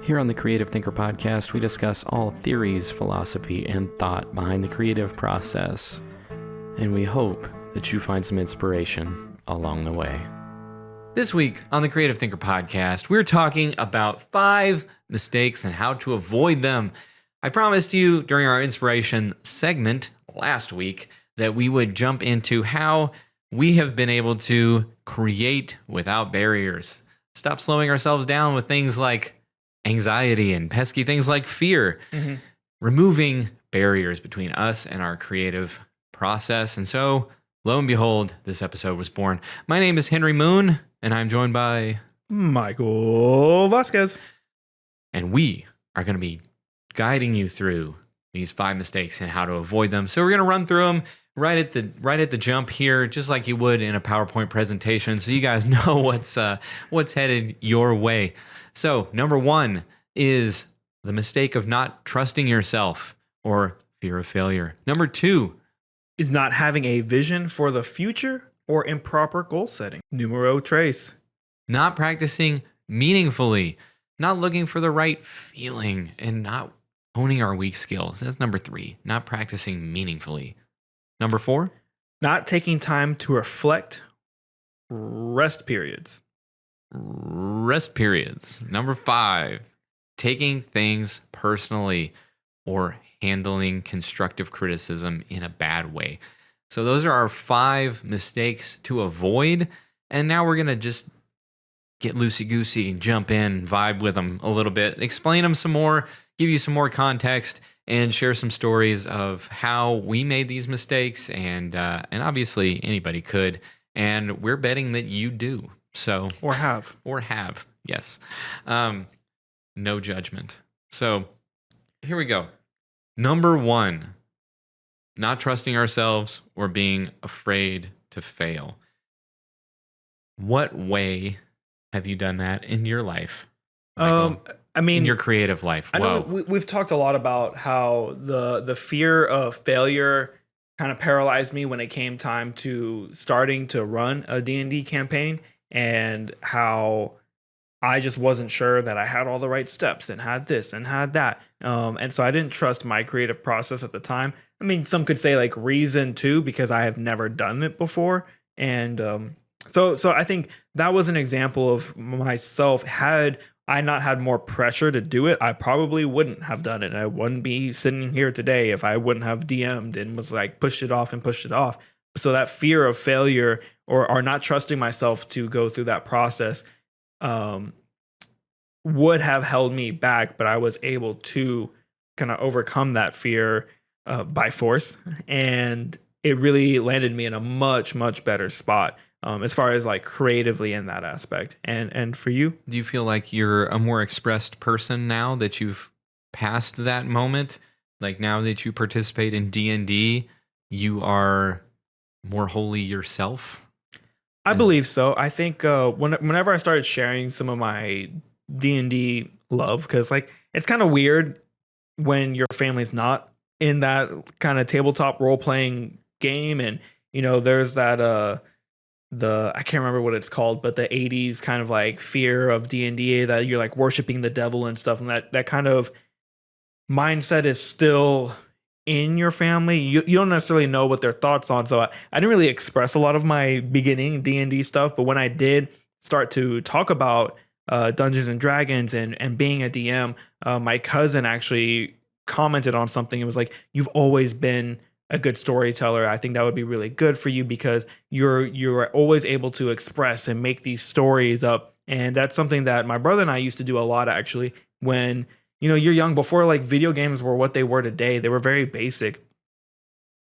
Here on the Creative Thinker Podcast, we discuss all theories, philosophy, and thought behind the creative process. And we hope that you find some inspiration along the way. This week on the Creative Thinker Podcast, we're talking about 5 mistakes and how to avoid them. I promised you during our inspiration segment last week that we would jump into how we have been able to create without barriers. Stop slowing ourselves down with things like anxiety and pesky things like fear. Removing barriers between us and our creative process. And so, lo and behold, this episode was born. My name is Henry Moon, and I'm joined by Michael Vasquez. And we are going to be guiding you through these 5 mistakes and how to avoid them. So we're going to run through them right at the jump here, just like you would in a PowerPoint presentation, so you guys know what's headed your way. So number 1 is the mistake of not trusting yourself or fear of failure. Number 2 is not having a vision for the future or improper goal setting. Numero tres. Not practicing meaningfully, not looking for the right feeling, and not owning our weak skills. That's number 3, not practicing meaningfully. Number 4, not taking time to reflect. Rest periods. Number 5, taking things personally or handling constructive criticism in a bad way. So those are our 5 mistakes to avoid. And now we're going to just get loosey-goosey and jump in, vibe with them a little bit, explain them some more, give you some more context, and share some stories of how we made these mistakes. And obviously anybody could. And we're betting that you do. So Or have, yes. No judgment. So here we go. Number 1, not trusting ourselves or being afraid to fail. What way have you done that in your life, Michael? In your creative life? I know we've talked a lot about how the fear of failure kind of paralyzed me when it came time to starting to run a D&D campaign, and how I just wasn't sure that I had all the right steps and had this and had that. And so I didn't trust my creative process at the time. I mean, some could say like reason too, because I have never done it before. And so I think that was an example of myself. Had I not had more pressure to do it, I probably wouldn't have done it. I wouldn't be sitting here today if I wouldn't have DM'd and was like pushed it off. So that fear of failure or not trusting myself to go through that process would have held me back, but I was able to kind of overcome that fear by force. And it really landed me in a much, much better spot as far as like creatively in that aspect. And for you? Do you feel like you're a more expressed person now that you've passed that moment? Like now that you participate in D&D, you are more wholly yourself? I believe so. I think whenever I started sharing some of my D&D love, because like it's kind of weird when your family's not in that kind of tabletop role-playing game, and you know there's that I can't remember what it's called, but the 80s kind of like fear of D&D that you're like worshiping the devil and stuff, and that kind of mindset is still in your family. You don't necessarily know what their thoughts on. So I didn't really express a lot of my beginning D&D stuff, but when I did start to talk about Dungeons and Dragons and being a DM, my cousin actually commented on something. It was like, you've always been a good storyteller. I think that would be really good for you because you're always able to express and make these stories up. And that's something that my brother and I used to do a lot, actually, when you're young, before like video games were what they were today. They were very basic.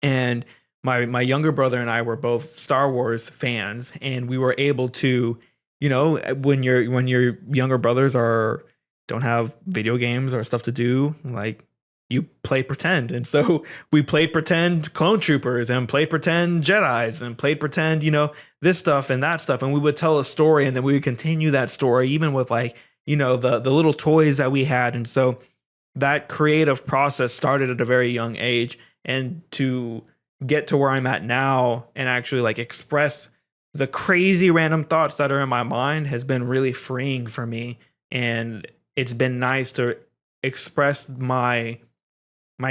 And my younger brother and I were both Star Wars fans, and we were able to, when your younger brothers don't have video games or stuff to do, like you play pretend. And so we played pretend clone troopers and played pretend Jedis and played pretend, this stuff and that stuff. And we would tell a story, and then we would continue that story, even with like, the little toys that we had. And so that creative process started at a very young age, and to get to where I'm at now and actually like express the crazy random thoughts that are in my mind has been really freeing for me. And it's been nice to express my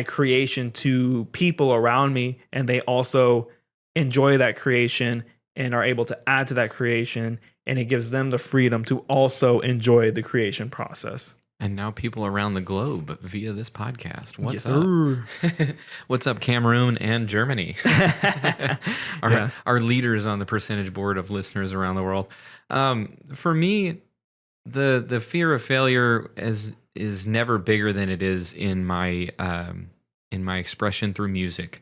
creation to people around me, and they also enjoy that creation and are able to add to that creation, and it gives them the freedom to also enjoy the creation process. And now people around the globe via this podcast. What's Yes, up? sir. What's up, Cameroon and Germany? Our leaders on the percentage board of listeners around the world. For me, the fear of failure is never bigger than it is in my expression through music.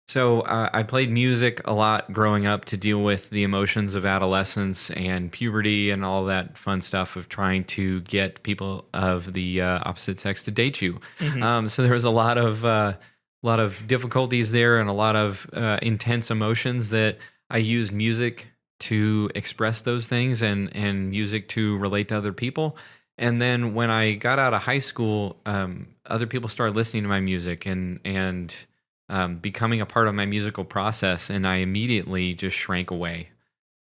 So I played music a lot growing up to deal with the emotions of adolescence and puberty and all that fun stuff of trying to get people of the opposite sex to date you. So there was a lot of difficulties there and a lot of intense emotions that I used music to express those things and music to relate to other people. And then when I got out of high school, other people started listening to my music and becoming a part of my musical process, and I immediately just shrank away.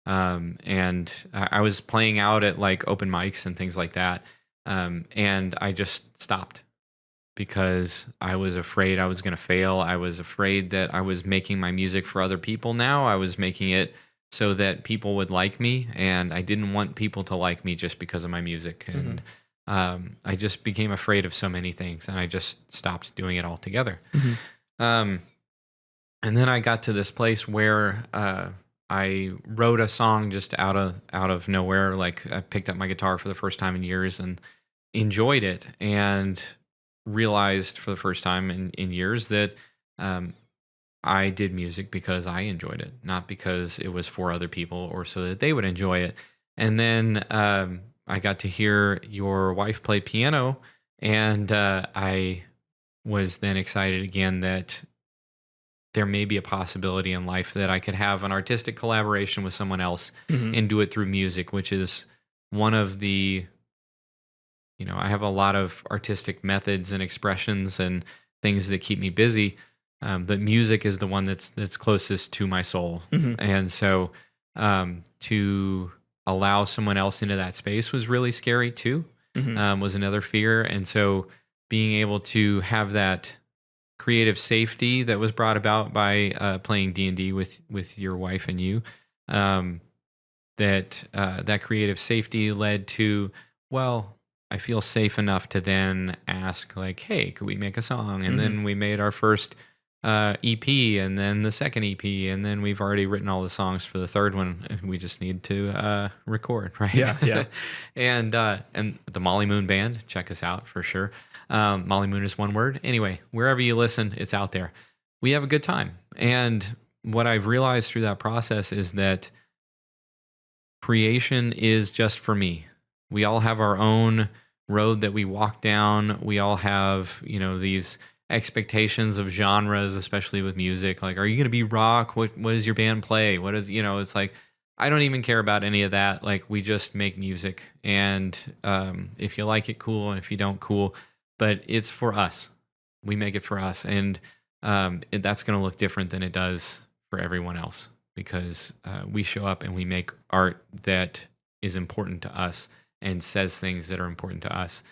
And I was playing out at like open mics and things like that, and I just stopped because I was afraid I was going to fail. I was afraid that I was making my music for other people now. I was making it so that people would like me, and I didn't want people to like me just because of my music. And I just became afraid of so many things, and I just stopped doing it altogether. And then I got to this place where I wrote a song just out of nowhere. Like I picked up my guitar for the first time in years and enjoyed it, and realized for the first time in years that I did music because I enjoyed it, not because it was for other people or so that they would enjoy it. And then I got to hear your wife play piano, and I was then excited again that there may be a possibility in life that I could have an artistic collaboration with someone else and do it through music, which is one of the, I have a lot of artistic methods and expressions and things that keep me busy. But music is the one that's closest to my soul. And so to allow someone else into that space was really scary too, was another fear. And so being able to have that creative safety that was brought about by playing D&D with your wife and you, that creative safety led to, well, I feel safe enough to then ask like, hey, could we make a song? And then we made our first EP, and then the second EP, and then we've already written all the songs for the third one. We just need to record, right? Yeah. And the Molly Moon Band, check us out for sure. Molly Moon is one word. Anyway, wherever you listen, it's out there. We have a good time. And what I've realized through that process is that creation is just for me. We all have our own road that we walk down. We all have, these expectations of genres, especially with music. Like, are you going to be rock? What does your band play? What is, it's like, I don't even care about any of that. Like, we just make music. And if you like it, cool. And if you don't, cool. But it's for us. We make it for us. And that's going to look different than it does for everyone else, because we show up and we make art that is important to us and says things that are important to us.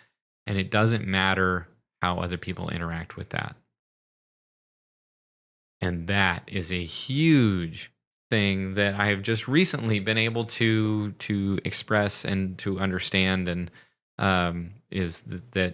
And it doesn't matter how other people interact with that. And that is a huge thing that I have just recently been able to express and to understand, and is that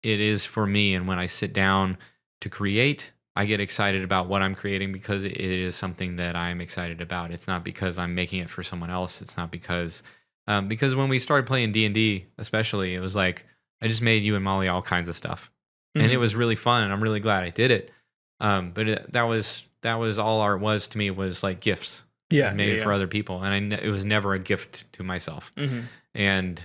it is for me. And when I sit down to create, I get excited about what I'm creating because it is something that I'm excited about. It's not because I'm making it for someone else. It's not because when we started playing D&D, especially, it was like, I just made you and Molly all kinds of stuff, and it was really fun, and I'm really glad I did it. But that was all art was to me, was like gifts. Yeah, I made it for other people, and it was never a gift to myself. And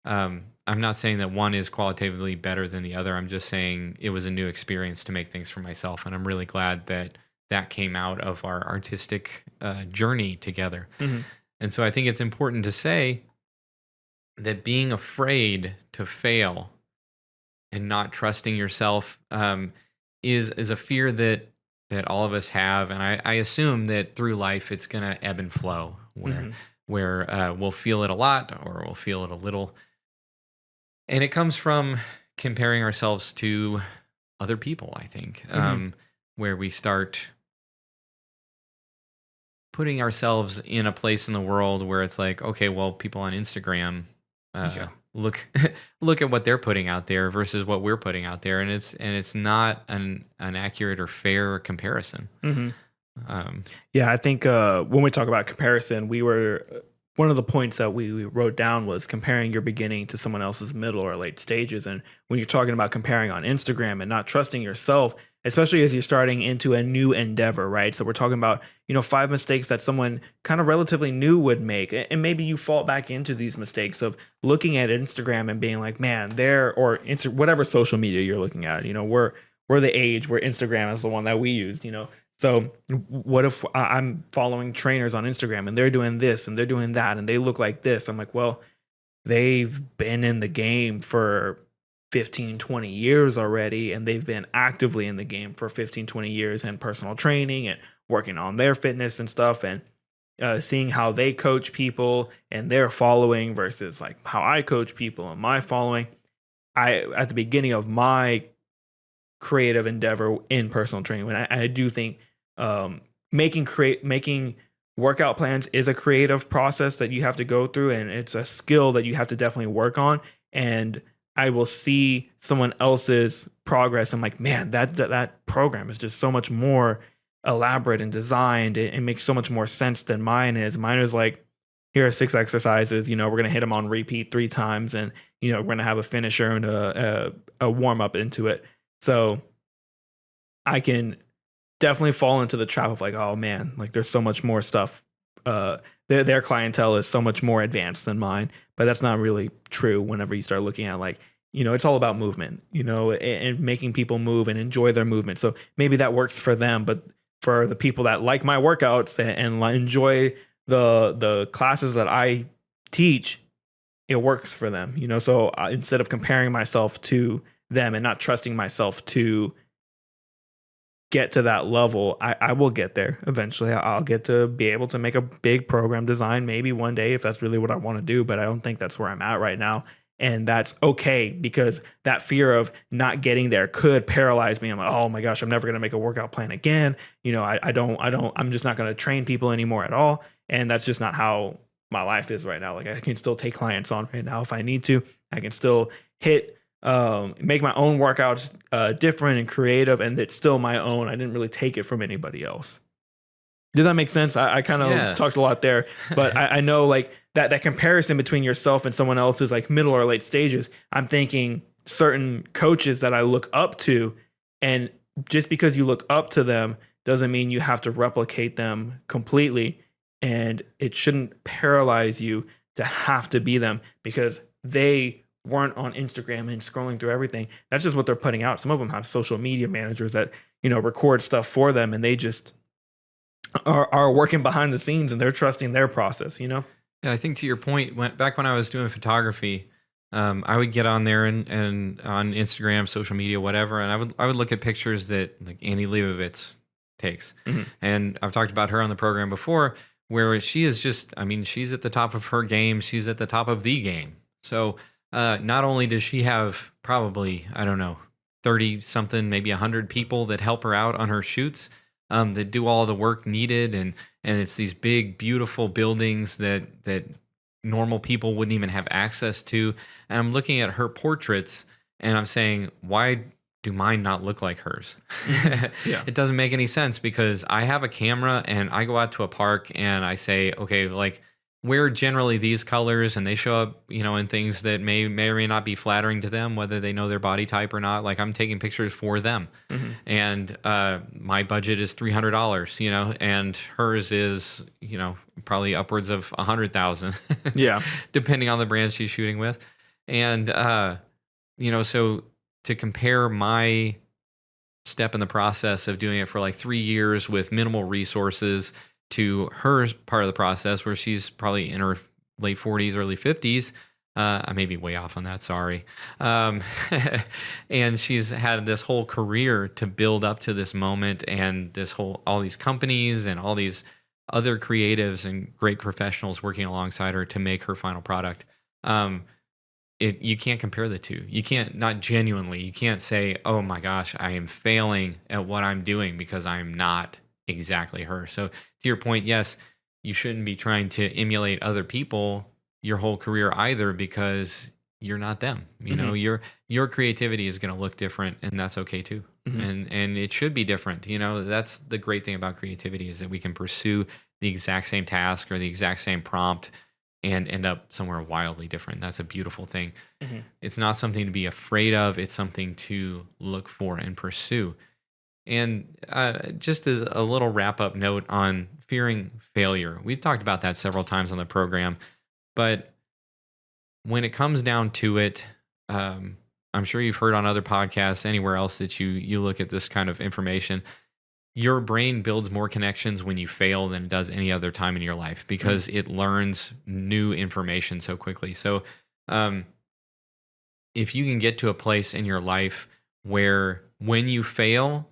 I'm not saying that one is qualitatively better than the other. I'm just saying it was a new experience to make things for myself, and I'm really glad that came out of our artistic journey together. And so I think it's important to say that being afraid to fail and not trusting yourself is a fear that all of us have. And I assume that through life, it's going to ebb and flow, where we'll feel it a lot or we'll feel it a little. And it comes from comparing ourselves to other people, I think, where we start putting ourselves in a place in the world where it's like, okay, well, people on Instagram look look at what they're putting out there versus what we're putting out there, and it's not an accurate or fair comparison. Yeah, I think when we talk about comparison, one of the points that we wrote down was comparing your beginning to someone else's middle or late stages. And when you're talking about comparing on Instagram and not trusting yourself, especially as you're starting into a new endeavor, right? So we're talking about, 5 mistakes that someone kind of relatively new would make. And maybe you fall back into these mistakes of looking at Instagram and being like, man, whatever social media you're looking at, we're the age where Instagram is the one that we use, So what if I'm following trainers on Instagram and they're doing this and they're doing that and they look like this? I'm like, well, they've been in the game for 15, 20 years already, and they've been actively in the game for 15, 20 years and personal training and working on their fitness and stuff, and seeing how they coach people and their following versus like how I coach people and my following. At the beginning of my creative endeavor in personal training, and I do think making workout plans is a creative process that you have to go through, and it's a skill that you have to definitely work on. And I will see someone else's progress. I'm like, man, that program is just so much more elaborate and designed. It makes so much more sense than mine is. Mine is like, here are 6 exercises. We're going to hit them on repeat 3 times, and we're going to have a finisher and a warm up into it. So I can definitely fall into the trap of like, oh man, like there's so much more stuff. Their clientele is so much more advanced than mine, but that's not really true. Whenever you start looking at like, it's all about movement, and making people move and enjoy their movement. So maybe that works for them, but for the people that like my workouts and enjoy the classes that I teach, it works for them, So instead of comparing myself to them and not trusting myself to get to that level, I will get there eventually. I'll get to be able to make a big program design maybe one day if that's really what I want to do, but I don't think that's where I'm at right now. And that's okay, because that fear of not getting there could paralyze me. I'm like, oh my gosh, I'm never going to make a workout plan again. I'm just not going to train people anymore at all. And that's just not how my life is right now. Like I can still take clients on right now if I need to. I can still make my own workouts different and creative, and it's still my own. I didn't really take it from anybody else. Did that make sense? I kind of talked a lot there, but I know like that comparison between yourself and someone else's like middle or late stages. I'm thinking certain coaches that I look up to, and just because you look up to them doesn't mean you have to replicate them completely. And it shouldn't paralyze you to have to be them because they weren't on Instagram and scrolling through everything. That's just what they're putting out. Some of them have social media managers that, record stuff for them, and they just are working behind the scenes and they're trusting their process, Yeah, I think to your point, back when I was doing photography, I would get on there and on Instagram, social media, whatever, and I would look at pictures that like Annie Leibovitz takes. Mm-hmm. And I've talked about her on the program before, where she is just, she's at the top of her game. She's at the top of the game. So not only does she have probably, 30 something, maybe 100 people that help her out on her shoots, that do all the work needed. And it's these big, beautiful buildings that normal people wouldn't even have access to. And I'm looking at her portraits and I'm saying, why do mine not look like hers? Yeah. It doesn't make any sense, because I have a camera and I go out to a park and I say, okay, like, wear generally these colors, and they show up, in things that may or may not be flattering to them, whether they know their body type or not. Like I'm taking pictures for them. Mm-hmm. And my budget is $300, and hers is, probably upwards of 100,000. Yeah. Depending on the brand she's shooting with. And, so to compare my step in the process of doing it for like 3 years with minimal resources to her part of the process where she's probably in her late 40s, early 50s. I may be way off on that, sorry. And she's had this whole career to build up to this moment, and all these companies and all these other creatives and great professionals working alongside her to make her final product. you can't compare the two. You can't, not genuinely, you can't say, oh my gosh, I am failing at what I'm doing because I'm not exactly her. So to your point, yes, you shouldn't be trying to emulate other people your whole career either, because you're not them. You know, your creativity is going to look different, and that's okay too. And it should be different. You know, that's the great thing about creativity, is that we can pursue the exact same task or the exact same prompt and end up somewhere wildly different. That's a beautiful thing. It's not something to be afraid of. It's something to look for and pursue. And just as a little wrap up note on fearing failure, we've talked about that several times on the program, but when it comes down to it, I'm sure you've heard on other podcasts, anywhere else that you look at this kind of information, your brain builds more connections when you fail than it does any other time in your life, because it learns new information so quickly. So if you can get to a place in your life where when you fail,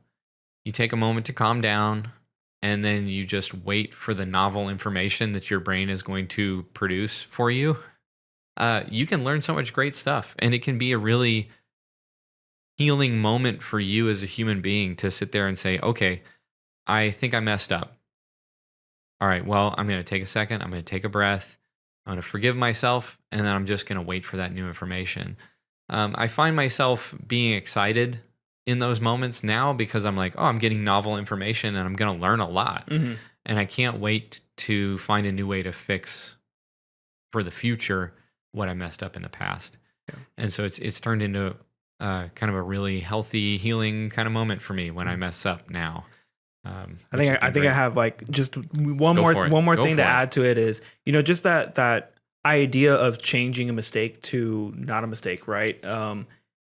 you take a moment to calm down, and then you just wait for the novel information that your brain is going to produce for you, you can learn so much great stuff. And it can be a really healing moment for you as a human being to sit there and say, okay, I think I messed up. All right, well, I'm going to take a second. I'm going to take a breath. I'm going to forgive myself. And then I'm just going to wait for that new information. I find myself being excited in those moments now, because I'm like, oh, I'm getting novel information and I'm going to learn a lot. And I can't wait to find a new way to fix for the future what I messed up in the past. And so it's turned into kind of a really healthy, healing kind of moment for me when I mess up now. I think I have like just one more thing to add to it is, you know, just that idea of changing a mistake to not a mistake, right?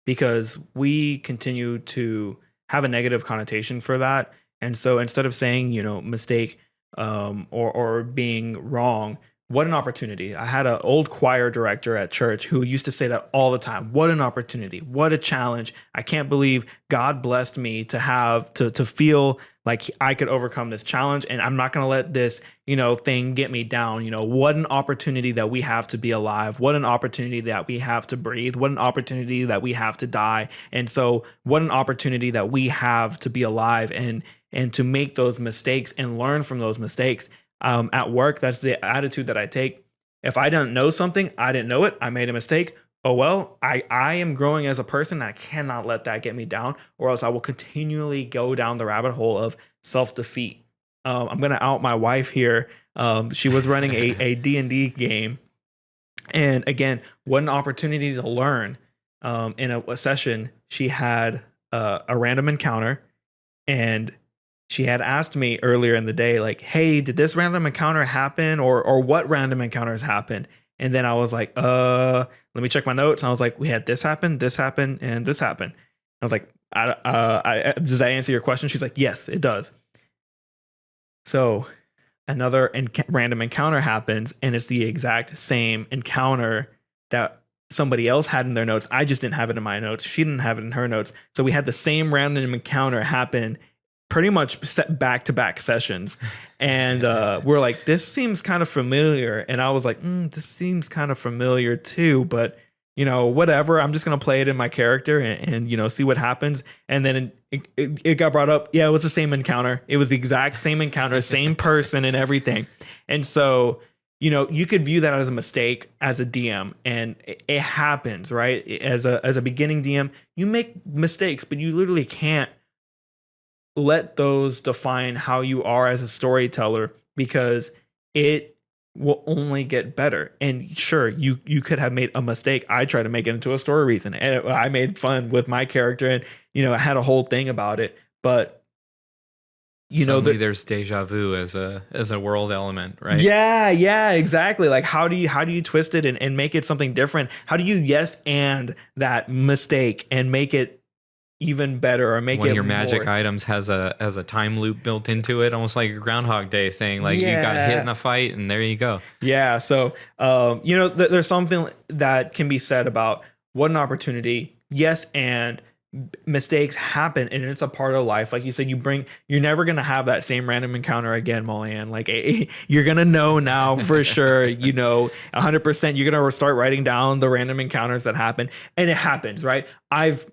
Because we continue to have a negative connotation for that. And so instead of saying, you know, mistake or being wrong, what an opportunity. I had an old choir director at church who used to say that all the time. What an opportunity. What a challenge. I can't believe God blessed me to have to feel like I could overcome this challenge, and I'm not going to let this, you know, thing get me down. You know, what an opportunity that we have to be alive. What an opportunity that we have to breathe. What an opportunity that we have to die. And so what an opportunity that we have to be alive and to make those mistakes and learn from those mistakes. At work, that's the attitude that I take. If I didn't know something, I didn't know it, I made a mistake. Oh, well, I am growing as a person. And I cannot let that get me down, or else I will continually go down the rabbit hole of self-defeat. I'm going to out my wife here. She was running a D&D game. And again, what an opportunity to learn. In a session, she had a random encounter, and she had asked me earlier in the day, like, hey, did this random encounter happen, or what random encounters happened? And then I was like, let me check my notes. And I was like, we had this happen, and this happened. I was like, does that answer your question? She's like, yes, it does. So another random encounter happens, and it's the exact same encounter that somebody else had in their notes. I just didn't have it in my notes. She didn't have it in her notes. So we had the same random encounter happen pretty much set back-to-back sessions. And we're like, this seems kind of familiar. And I was like, this seems kind of familiar too, but you know, whatever, I'm just going to play it in my character and you know, see what happens. And then it got brought up. Yeah, it was the same encounter. It was the exact same encounter, same person and everything. And so, you know, you could view that as a mistake as a DM, and it happens, right? As a beginning DM, you make mistakes, but you literally can't let those define how you are as a storyteller, because it will only get better. And sure, you could have made a mistake. I tried to make it into a story reason, and I made fun with my character, and you know, I had a whole thing about it. But you know, there's deja vu as a world element, right? Yeah, exactly. Like how do you twist it and make it something different? How do you yes and that mistake and make it even better, or make one it of your more magic items has a time loop built into it, almost like a Groundhog Day thing. Like you got hit in a fight, and there you go. Yeah. So you know, there's something that can be said about what an opportunity. Yes, and mistakes happen, and it's a part of life. Like you said, you're never going to have that same random encounter again, Mullian. Like you're going to know now for sure, 100%, you're going to start writing down the random encounters that happen, and it happens, right? I've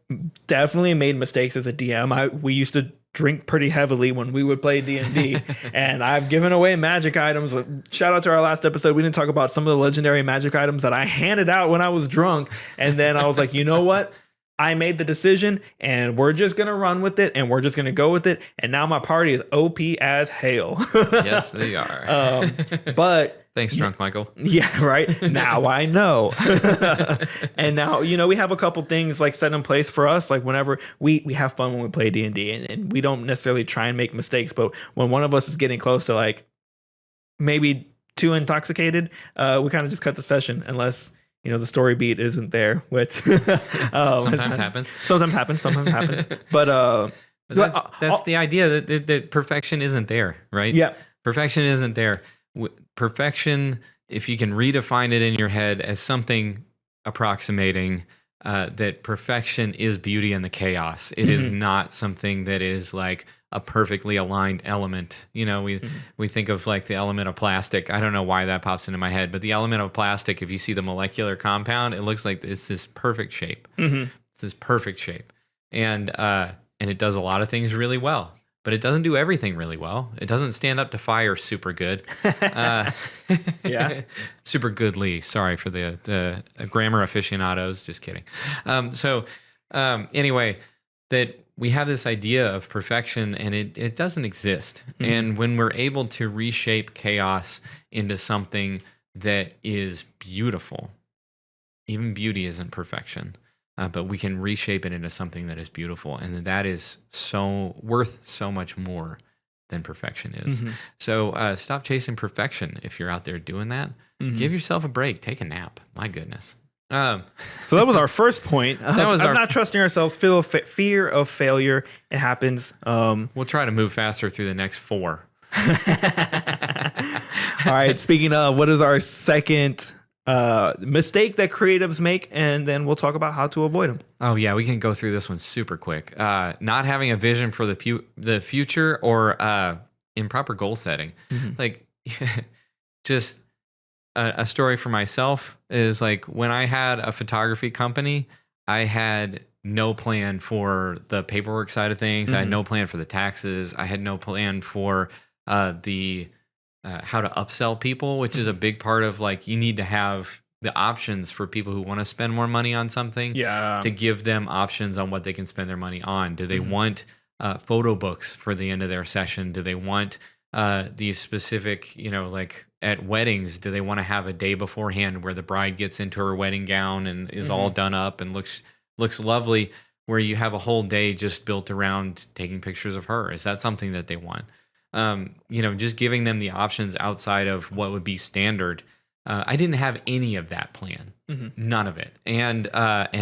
definitely made mistakes as a DM. We used to drink pretty heavily when we would play D&D, and I've given away magic items. Shout out to our last episode. We didn't talk about some of the legendary magic items that I handed out when I was drunk. And then I was like, you know what? I made the decision, and we're just going to run with it, and we're just going to go with it. And now my party is OP as hell. Yes, they are. But thanks, Drunk Michael. yeah, right. Now I know. And now, we have a couple things like set in place for us. Like whenever we have fun when we play D&D, and we don't necessarily try and make mistakes. But when one of us is getting close to like maybe too intoxicated, we kind of just cut the session unless the story beat isn't there, which sometimes happens. Sometimes happens. But that's the idea that perfection isn't there, right? Yeah. Perfection isn't there. Perfection, if you can redefine it in your head as something approximating that perfection is beauty in the chaos. It is not something that is like a perfectly aligned element. We think of like the element of plastic. I don't know why that pops into my head, but the element of plastic, if you see the molecular compound, it looks like it's this perfect shape. It's this perfect shape. And it does a lot of things really well, but it doesn't do everything really well. It doesn't stand up to fire super good. Yeah. Super goodly. Sorry for the grammar aficionados. Just kidding. Anyway, that we have this idea of perfection, and it doesn't exist. And when we're able to reshape chaos into something that is beautiful, even beauty isn't perfection, but we can reshape it into something that is beautiful, and that is so worth so much more than perfection is. So stop chasing perfection if you're out there doing that. Give yourself a break. Take a nap. My goodness. So that was our first point. I'm not trusting ourselves. Fear of failure. It happens. We'll try to move faster through the next 4. All right. Speaking of, what is our second mistake that creatives make? And then we'll talk about how to avoid them. Oh yeah, we can go through this one super quick. Not having a vision for the future, or improper goal setting. Like just a story for myself is like when I had a photography company, I had no plan for the paperwork side of things. I had no plan for the taxes. I had no plan for how to upsell people, which is a big part of like, you need to have the options for people who want to spend more money on something, to give them options on what they can spend their money on. Do they want photo books for the end of their session? Do they want these specific, like at weddings, do they want to have a day beforehand where the bride gets into her wedding gown and is all done up and looks lovely, where you have a whole day just built around taking pictures of her? Is that something that they want? Just giving them the options outside of what would be standard. I didn't have any of that plan, none of it. And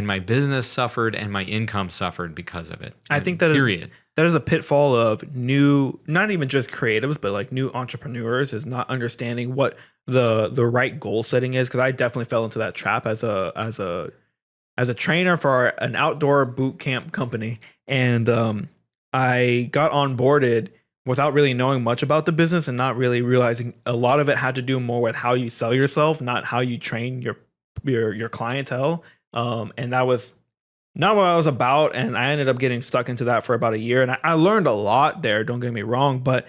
my business suffered and my income suffered because of it. I think that that is a pitfall of new, not even just creatives, but like new entrepreneurs, is not understanding what the right goal setting is. Cause I definitely fell into that trap as a trainer for an outdoor boot camp company. And, I got onboarded without really knowing much about the business and not really realizing a lot of it had to do more with how you sell yourself, not how you train your clientele. And that was not what I was about. And I ended up getting stuck into that for about a year. And I learned a lot there, don't get me wrong. But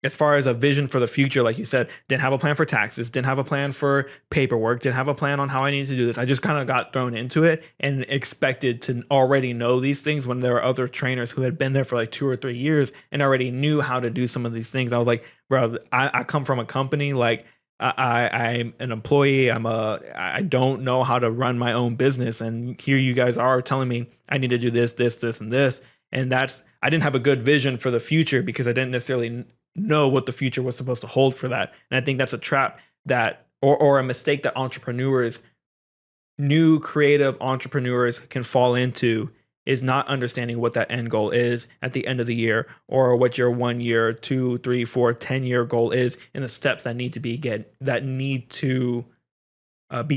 as far as a vision for the future, like you said, didn't have a plan for taxes, didn't have a plan for paperwork, didn't have a plan on how I needed to do this. I just kind of got thrown into it and expected to already know these things when there were other trainers who had been there for like 2 or 3 years and already knew how to do some of these things. I was like, bro, I come from a company, like I'm an employee. I don't know how to run my own business. And here you guys are telling me I need to do this, this, this, and this. And I didn't have a good vision for the future because I didn't necessarily know what the future was supposed to hold for that. And I think that's a trap or a mistake that new creative entrepreneurs can fall into, is not understanding what that end goal is at the end of the year, or what your 1 year, 2, 3, 4, 10-year goal is, and the steps that need to be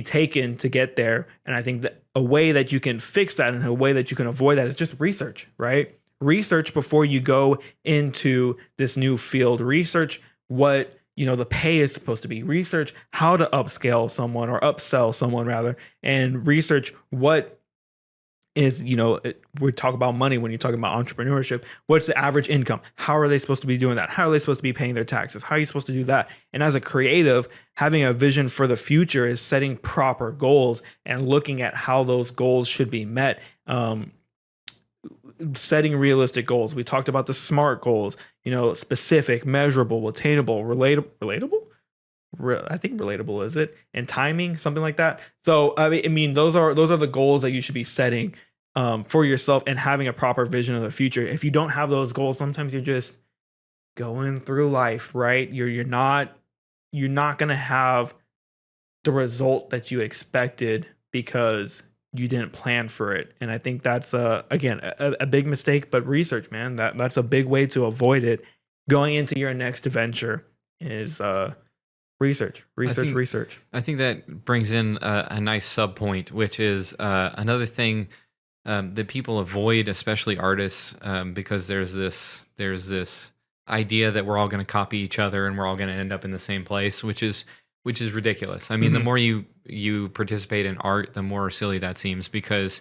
taken to get there. And I think that a way that you can fix that and a way that you can avoid that is just research, right? Research before you go into this new field. Research what the pay is supposed to be. Research how to upscale someone or upsell someone rather, and research what is, we talk about money when you're talking about entrepreneurship. What's the average income? How are they supposed to be doing that? How are they supposed to be paying their taxes? How are you supposed to do that? And as a creative, having a vision for the future is setting proper goals and looking at how those goals should be met. Setting realistic goals. We talked about the SMART goals, specific, measurable, attainable, relatable. I think relatable is it, and timing, something like that. So I mean, those are the goals that you should be setting for yourself and having a proper vision of the future. If you don't have those goals, sometimes you're just going through life, right? You're not gonna have the result that you expected because you didn't plan for it. And I think that's again a big mistake. But research, man, that's a big way to avoid it. Going into your next venture is research. I think that brings in a nice sub point, which is another thing that people avoid, especially artists, because there's this idea that we're all going to copy each other and we're all going to end up in the same place, which is ridiculous. I mean, the more you participate in art, the more silly that seems, because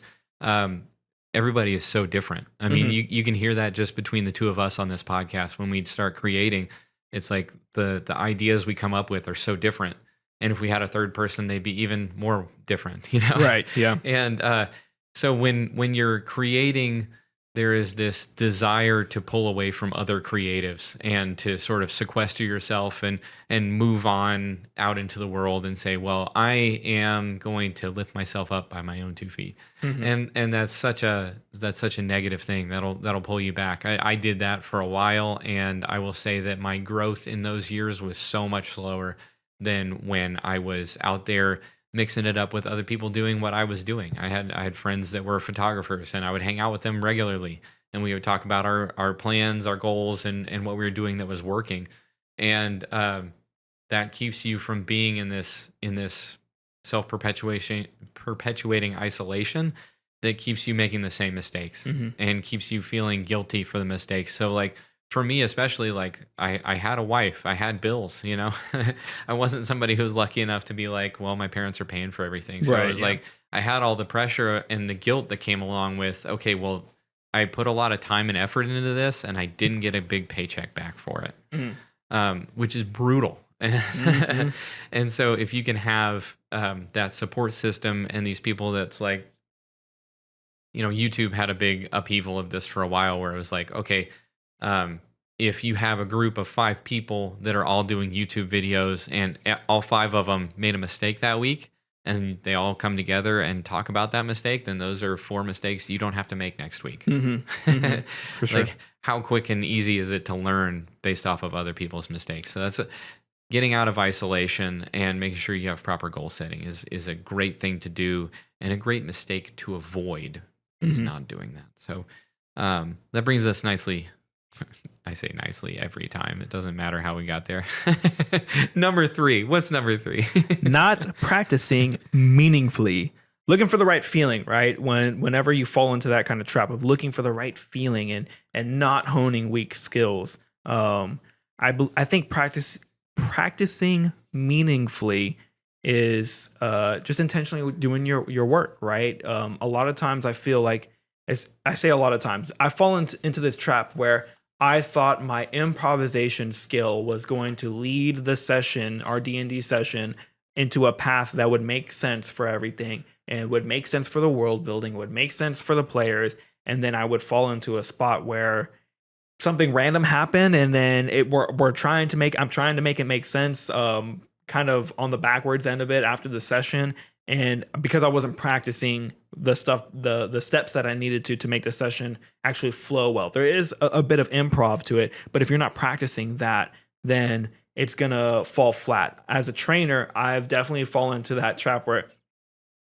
everybody is so different. I mean, you can hear that just between the two of us on this podcast. When we start creating, it's like the ideas we come up with are so different. And if we had a third person, they'd be even more different, Right. Yeah. And so when you're creating, there is this desire to pull away from other creatives and to sort of sequester yourself and move on out into the world and say, well, I am going to lift myself up by my own 2 feet. And that's such a negative thing that'll pull you back. I did that for a while, and I will say that my growth in those years was so much slower than when I was out there mixing it up with other people doing what I was doing. I had friends that were photographers, and I would hang out with them regularly, and we would talk about our plans, our goals, and what we were doing that was working. And that keeps you from being in this perpetuating isolation that keeps you making the same mistakes and keeps you feeling guilty for the mistakes. So like, for me, especially, like I had a wife, I had bills, I wasn't somebody who was lucky enough to be like, well, my parents are paying for everything. So it was like, I had all the pressure and the guilt that came along with, okay, well, I put a lot of time and effort into this and I didn't get a big paycheck back for it, which is brutal. And so if you can have that support system and these people that's like, YouTube had a big upheaval of this for a while where it was like, okay, if you have a group of 5 people that are all doing YouTube videos and all 5 of them made a mistake that week and they all come together and talk about that mistake, then those are 4 mistakes you don't have to make next week. For sure. Like, how quick and easy is it to learn based off of other people's mistakes? So that's getting out of isolation and making sure you have proper goal setting is a great thing to do, and a great mistake to avoid is not doing that. So that brings us nicely. I say nicely every time. It doesn't matter how we got there. Number 3. What's number 3? Not practicing meaningfully. Looking for the right feeling, right? Whenever you fall into that kind of trap of looking for the right feeling and not honing weak skills. I think practicing meaningfully is just intentionally doing your work, right? A lot of times I feel like, I say a lot of times, I fall into this trap where I thought my improvisation skill was going to lead the session, our D&D session, into a path that would make sense for everything and would make sense for the world building, would make sense for the players. And then I would fall into a spot where something random happened, and then I'm trying to make it make sense, kind of on the backwards end of it after the session. And because I wasn't practicing the stuff, the steps that I needed to make the session actually flow well. There is a bit of improv to it, but if you're not practicing that, then it's gonna fall flat. As a trainer, I've definitely fallen into that trap where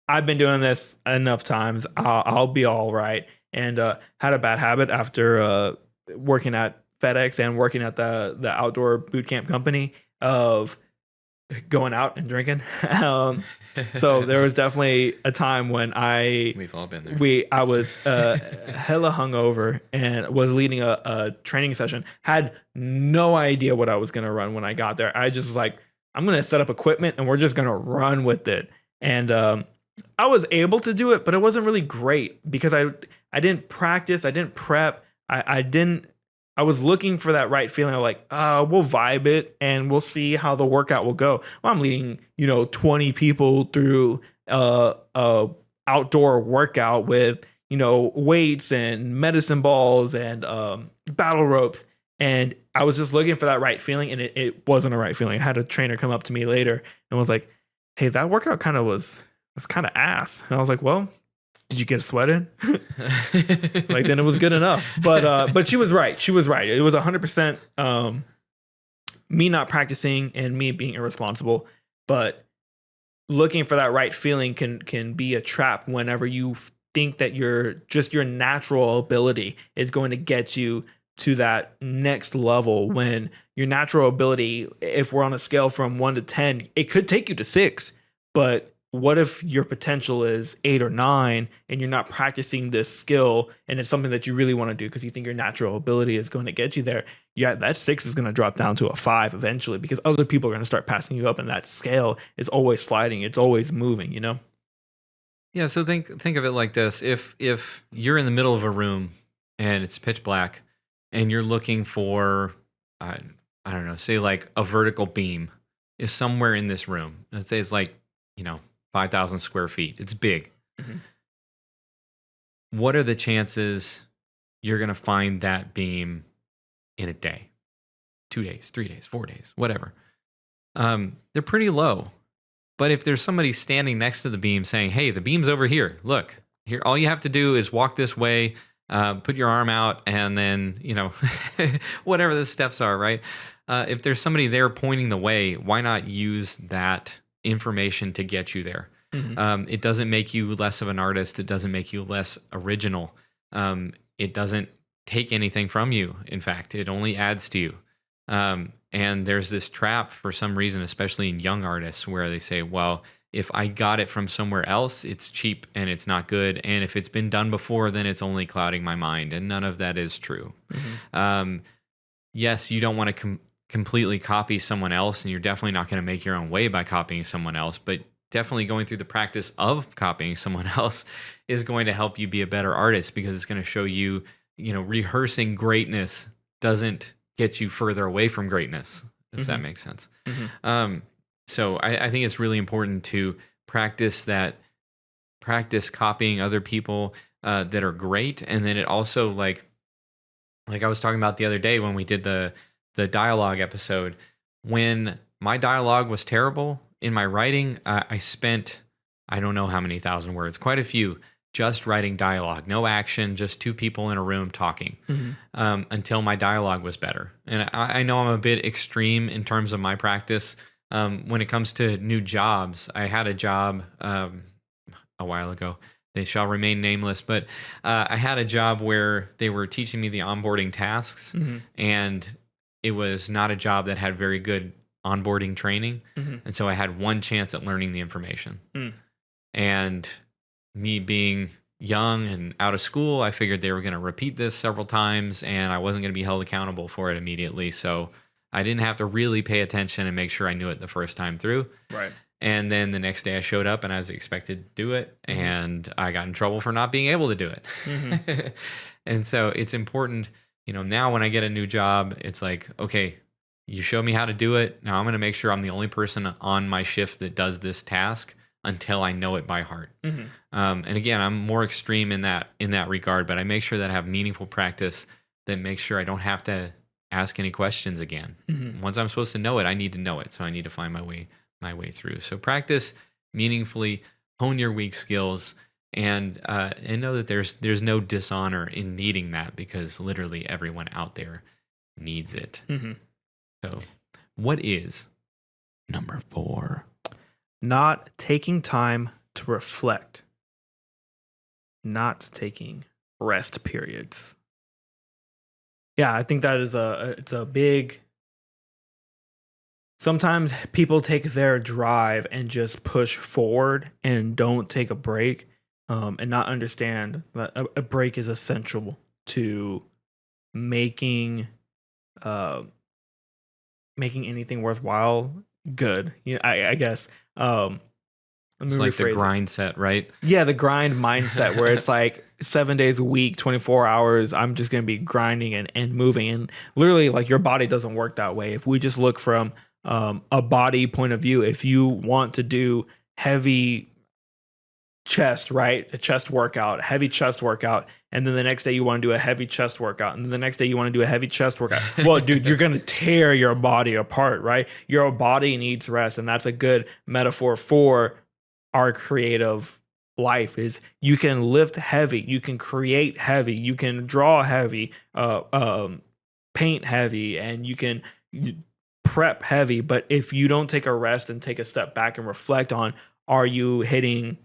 I've been doing this enough times. I'll be all right. And had a bad habit after working at FedEx and working at the outdoor boot camp company of going out and drinking. So there was definitely a time when We've all been there. I was hella hungover and was leading a training session. Had no idea what I was gonna run when I got there. I just was like, I'm gonna set up equipment and we're just gonna run with it. And I was able to do it, but it wasn't really great because I didn't practice, I didn't prep, I didn't. I was looking for that right feeling of like, we'll vibe it and we'll see how the workout will go. Well, I'm leading, 20 people through a outdoor workout with, weights and medicine balls and battle ropes. And I was just looking for that right feeling, and it wasn't a right feeling. I had a trainer come up to me later and was like, hey, that workout kind of was kind of ass. And I was like, well, did you get a sweat in? Like, then it was good enough. But she was right. She was right. It was 100% me not practicing and me being irresponsible. But looking for that right feeling can be a trap whenever you think that your natural ability is going to get you to that next level, when your natural ability, if we're on a scale from 1 to 10, it could take you to 6. But what if your potential is 8 or 9 and you're not practicing this skill and it's something that you really want to do because you think your natural ability is going to get you there? Yeah, that 6 is going to drop down to a 5 eventually because other people are going to start passing you up, and that scale is always sliding. It's always moving, Yeah, so think of it like this. If you're in the middle of a room and it's pitch black and you're looking for I don't know, say like a vertical beam is somewhere in this room. Let's say it's like, 5,000 square feet. It's big. Mm-hmm. What are the chances you're going to find that beam in a day, 2 days, 3 days, 4 days, whatever? They're pretty low. But if there's somebody standing next to the beam saying, hey, the beam's over here, look, here, all you have to do is walk this way, put your arm out, and then, whatever the steps are, right? If there's somebody there pointing the way, why not use that information to get you there? Mm-hmm. It doesn't make you less of an artist. It doesn't make you less original. It doesn't take anything from you. In fact, it only adds to you. And there's this trap for some reason, especially in young artists, where they say, well, if I got it from somewhere else, it's cheap and it's not good. And if it's been done before, then it's only clouding my mind. And none of that is true. Mm-hmm. Yes, you don't want to completely copy someone else, and you're definitely not going to make your own way by copying someone else, but definitely going through the practice of copying someone else is going to help you be a better artist, because it's going to show you, rehearsing greatness doesn't get you further away from greatness, if Mm-hmm. that makes sense. Mm-hmm. So I think it's really important to practice copying other people that are great. And then it also, like I was talking about the other day when we did the dialogue episode, when my dialogue was terrible in my writing, I spent, I don't know how many thousand words, quite a few, just writing dialogue, no action, just two people in a room talking, until my dialogue was better. And I know I'm a bit extreme in terms of my practice. When it comes to new jobs, I had a job a while ago. They shall remain nameless, but I had a job where they were teaching me the onboarding tasks, and it was not a job that had very good onboarding training. And so I had one chance at learning the information. And me being young and out of school, I figured they were going to repeat this several times, and I wasn't going to be held accountable for it immediately. So I didn't have to really pay attention and make sure I knew it the first time through. Right. And then the next day I showed up and I was expected to do it, and I got in trouble for not being able to do it. And so it's important, now when I get a new job, it's like, okay, you show me how to do it. Now I'm going to make sure I'm the only person on my shift that does this task until I know it by heart. And again, I'm more extreme in that regard, but I make sure that I have meaningful practice that makes sure I don't have to ask any questions again. Once I'm supposed to know it, I need to know it. So I need to find my way through. So practice meaningfully, hone your weak skills, and know that there's no dishonor in needing that, because literally everyone out there needs it. So what is number 4? Not taking time to reflect. Not taking rest periods. Yeah, I think that is it's a big sometimes people take their drive and just push forward and don't take a break, and not understand that a break is essential to making making anything worthwhile good. I guess. It's like the grind set, right? Yeah, the grind mindset where it's like 7 days a week, 24 hours. I'm just going to be grinding and moving. And literally, like, your body doesn't work that way. If we just look from a body point of view, if you want to do heavy chest, right? A chest workout, heavy chest workout. And then the next day you want to do a heavy chest workout. And then the next day you want to do a heavy chest workout. Well, dude, you're going to tear your body apart, right? Your body needs rest. And that's a good metaphor for our creative life. Is you can lift heavy, you can create heavy, you can draw heavy, paint heavy, and you can prep heavy. But if you don't take a rest and take a step back and reflect on, are you hitting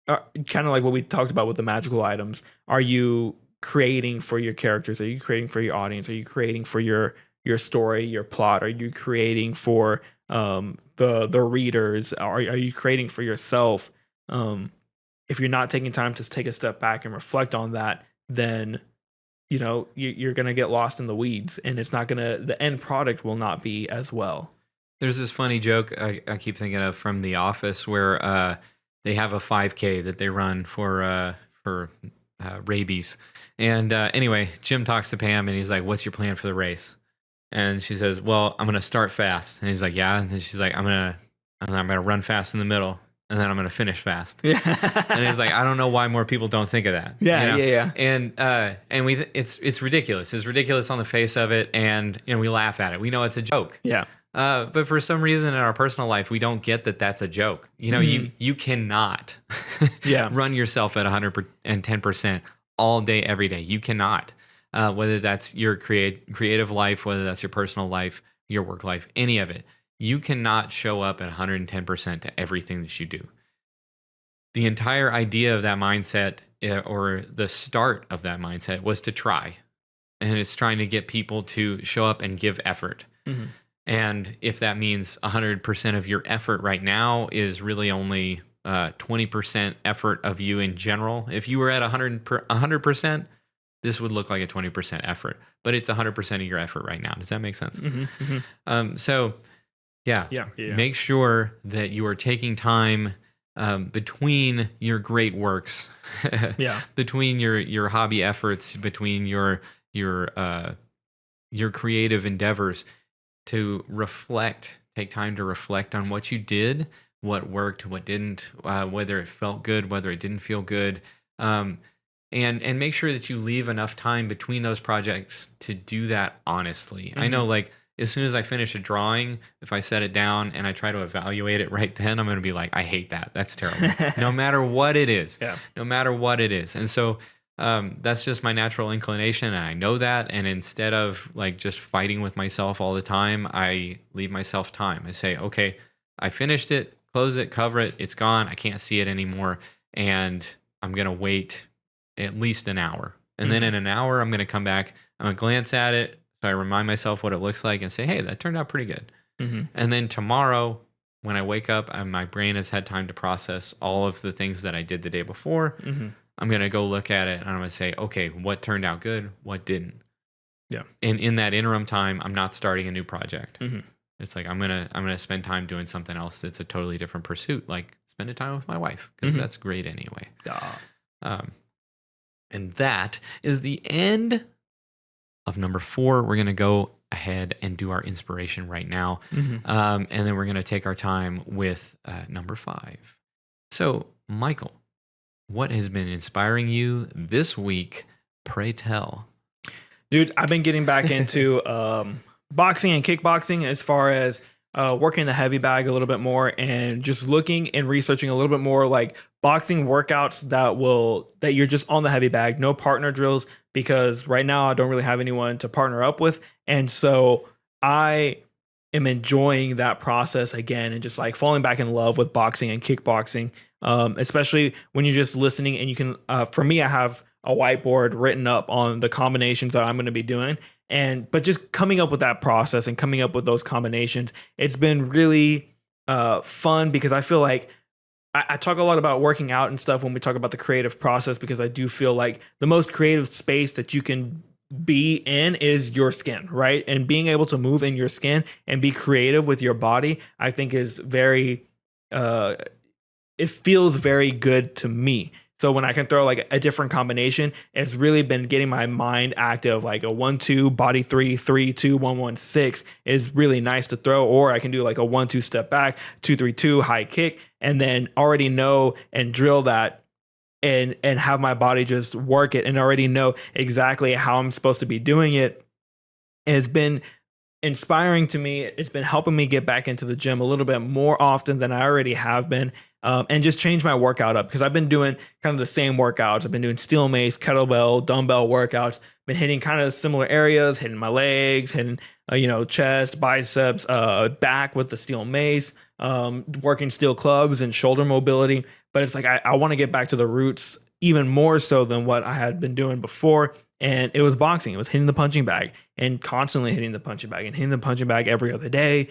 kind of like what we talked about with the magical items? Are you creating for your characters? Are you creating for your audience? Are you creating for your story, your plot? Are you creating for the readers? Are you creating for yourself? If you're not taking time to take a step back and reflect on that, then you're gonna get lost in the weeds, and the end product will not be as well. There's this funny joke I keep thinking of from The Office where they have a 5K that they run for rabies. And anyway, Jim talks to Pam and he's like, "What's your plan for the race?" And she says, "Well, I'm going to start fast." And he's like, "Yeah." And then she's like, I'm going to run fast in the middle, and then I'm going to finish fast." Yeah. And he's like, I don't know why more people don't think of that. Yeah, yeah. And it's ridiculous. It's ridiculous on the face of it, and we laugh at it. We know it's a joke. Yeah. But for some reason in our personal life, we don't get that that's a joke. You cannot run yourself at 110% all day, every day. You cannot. Whether that's your creative life, whether that's your personal life, your work life, any of it. You cannot show up at 110% to everything that you do. The entire idea of that mindset, or the start of that mindset, was to try. And it's trying to get people to show up and give effort. Mm-hmm. And if that means 100% of your effort right now is really only 20% effort of you in general, if you were at 100%, this would look like a 20% effort, but it's 100% of your effort right now. Does that make sense? Mm-hmm, mm-hmm. Yeah. Make sure that you are taking time between your great works, between your hobby efforts, between your creative endeavors, to reflect. Take time to reflect on what you did, what worked, what didn't, whether it felt good, whether it didn't feel good. And make sure that you leave enough time between those projects to do that honestly. Mm-hmm. I know, like, as soon as I finish a drawing, if I set it down and I try to evaluate it right then, I'm going to be like, I hate that. That's terrible. No matter what it is. Yeah. No matter what it is. And so that's just my natural inclination, and I know that. And instead of like just fighting with myself all the time, I leave myself time. I say, okay, I finished it, close it, cover it. It's gone. I can't see it anymore. And I'm going to wait at least an hour. And then in an hour, I'm going to come back. I'm going to glance at it. So I remind myself what it looks like and say, hey, that turned out pretty good. Mm-hmm. And then tomorrow, when I wake up and my brain has had time to process all of the things that I did the day before, mm-hmm. I'm going to go look at it and I'm going to say, okay, what turned out good? What didn't? Yeah. And in that interim time, I'm not starting a new project. Mm-hmm. It's like, I'm going to spend time doing something else that's a totally different pursuit, like spending time with my wife, because that's great anyway. And that is the end of number 4. We're going to go ahead and do our inspiration right now. Mm-hmm. And then we're going to take our time with number 5. So, Michael, what has been inspiring you this week? Pray tell. Dude, I've been getting back into boxing and kickboxing, as far as working the heavy bag a little bit more, and just looking and researching a little bit more like boxing workouts that you're just on the heavy bag, no partner drills, because right now I don't really have anyone to partner up with. And so I am enjoying that process again, and just like falling back in love with boxing and kickboxing, especially when you're just listening and you can, for me, I have a whiteboard written up on the combinations that I'm going to be doing. but just coming up with that process and coming up with those combinations, it's been really fun because I feel like I talk a lot about working out and stuff when we talk about the creative process, because I do feel like the most creative space that you can be in is your skin, right? And being able to move in your skin and be creative with your body, I think is very, it feels very good to me. So when I can throw like a different combination, it's really been getting my mind active. Like a 1-2 body 3-3-2 1-1-6 is really nice to throw. Or I can do like a 1-2 step back 2-3-2 high kick, and then already know and drill that and have my body just work it and already know exactly how I'm supposed to be doing it. It's been inspiring to me. It's been helping me get back into the gym a little bit more often than I already have been. And just change my workout up, because I've been doing kind of the same workouts. I've been doing steel mace, kettlebell, dumbbell workouts, been hitting kind of similar areas, hitting my legs, hitting, chest, biceps, back with the steel mace, working steel clubs and shoulder mobility. But it's like, I want to get back to the roots even more so than what I had been doing before. And it was boxing. It was hitting the punching bag and constantly hitting the punching bag and hitting the punching bag every other day.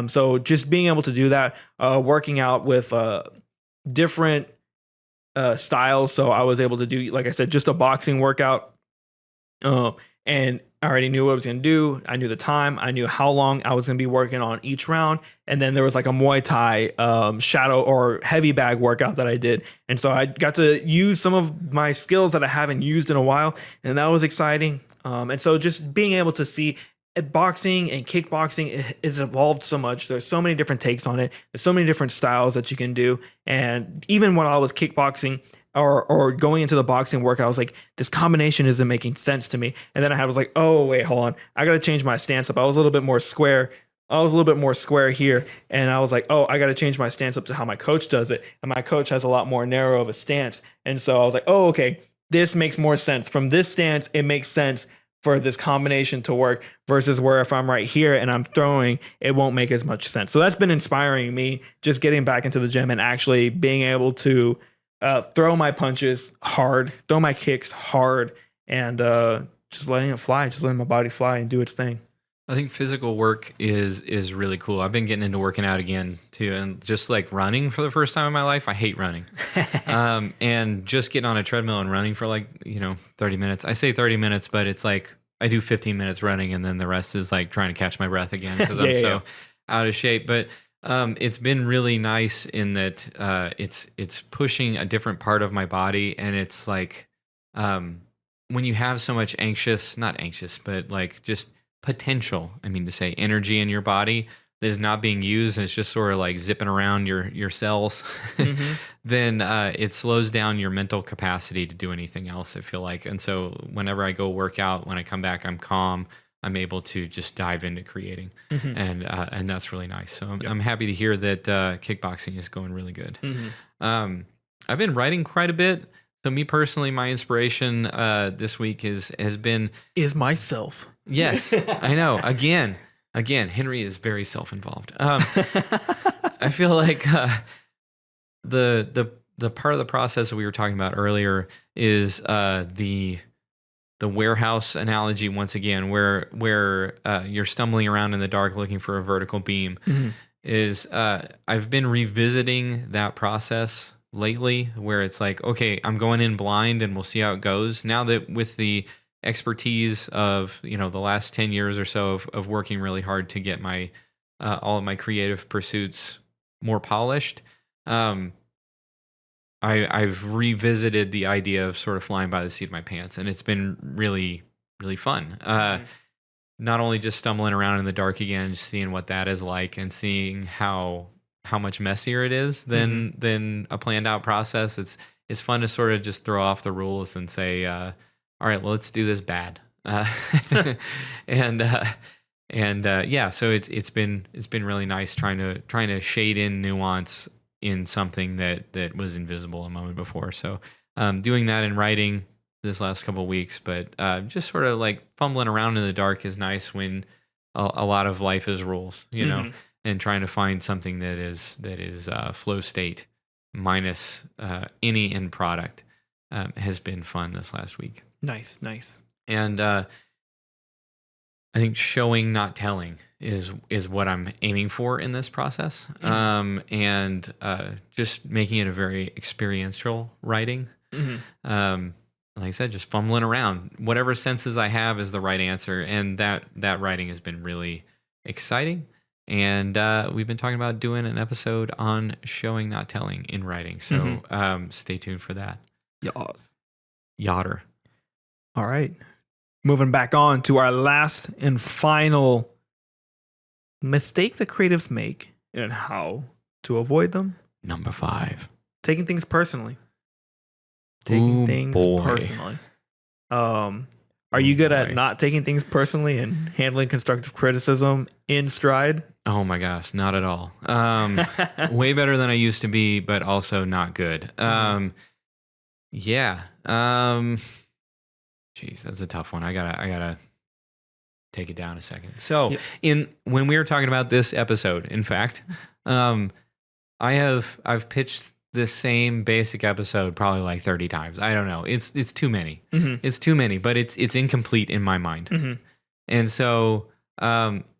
So just being able to do that, working out with different styles. So I was able to do, like I said, just a boxing workout. And I already knew what I was going to do. I knew the time. I knew how long I was going to be working on each round. And then there was like a Muay Thai shadow or heavy bag workout that I did. And so I got to use some of my skills that I haven't used in a while. And that was exciting. And so just being able to see boxing and kickboxing is evolved so much. There's so many different takes on it. There's so many different styles that you can do. And even when I was kickboxing or going into the boxing workout, I was like, this combination isn't making sense to me. And then I was like, oh, wait, hold on. I got to change my stance up. I was a little bit more square. Here. And I was like, oh, I got to change my stance up to how my coach does it. And my coach has a lot more narrow of a stance. And so I was like, oh, okay, this makes more sense. From this stance, it makes sense for this combination to work, versus where if I'm right here and I'm throwing, it won't make as much sense. So that's been inspiring me, just getting back into the gym and actually being able to throw my punches hard, throw my kicks hard, and just letting it fly, just letting my body fly and do its thing. I think physical work is really cool. I've been getting into working out again too, and just like running for the first time in my life. I hate running, and just getting on a treadmill and running for 30 minutes. I say 30 minutes, but it's like I do 15 minutes running, and then the rest is like trying to catch my breath again because I'm so out of shape. But it's been really nice in that it's pushing a different part of my body, and it's like when you have so much just potential, energy in your body that is not being used, and it's just sort of like zipping around your cells, then it slows down your mental capacity to do anything else, I feel like. And so whenever I go work out, when I come back, I'm calm. I'm able to just dive into creating, and that's really nice. So I'm happy to hear that kickboxing is going really good. I've been writing quite a bit. So me personally, my inspiration this week is myself. Yes, I know. Again, Henry is very self-involved. I feel like the part of the process that we were talking about earlier is the warehouse analogy once again, where you're stumbling around in the dark looking for a vertical beam. Is I've been revisiting that process lately, where it's like, okay, I'm going in blind and we'll see how it goes. Now that with the expertise of the last 10 years or so of working really hard to get my all of my creative pursuits more polished, I've revisited the idea of sort of flying by the seat of my pants, and it's been really, really fun. Not only just stumbling around in the dark again, just seeing what that is like, and seeing how much messier it is than a planned out process. It's fun to sort of just throw off the rules and say, all right, well, let's do this bad. So it's been really nice trying to shade in nuance in something that was invisible a moment before. So doing that in writing this last couple of weeks, but just sort of like fumbling around in the dark is nice when a lot of life is rules, and trying to find something that is flow state minus any end product has been fun this last week. Nice. And I think showing, not telling is what I'm aiming for in this process. And just making it a very experiential writing. Like I said, just fumbling around. Whatever senses I have is the right answer. And that writing has been really exciting. And we've been talking about doing an episode on showing, not telling in writing. So stay tuned for that. Yaws. Yotter. All right. Moving back on to our last and final mistake that creatives make and how to avoid them. Number 5. Taking things personally. Personally. Are you good at not taking things personally and handling constructive criticism in stride? Oh my gosh, not at all. Way better than I used to be, but also not good. Yeah. Geez, that's a tough one. I gotta take it down a second. So when we were talking about this episode, in fact, I've pitched this same basic episode probably like 30 times. I don't know. It's too many. It's too many, but it's incomplete in my mind. And so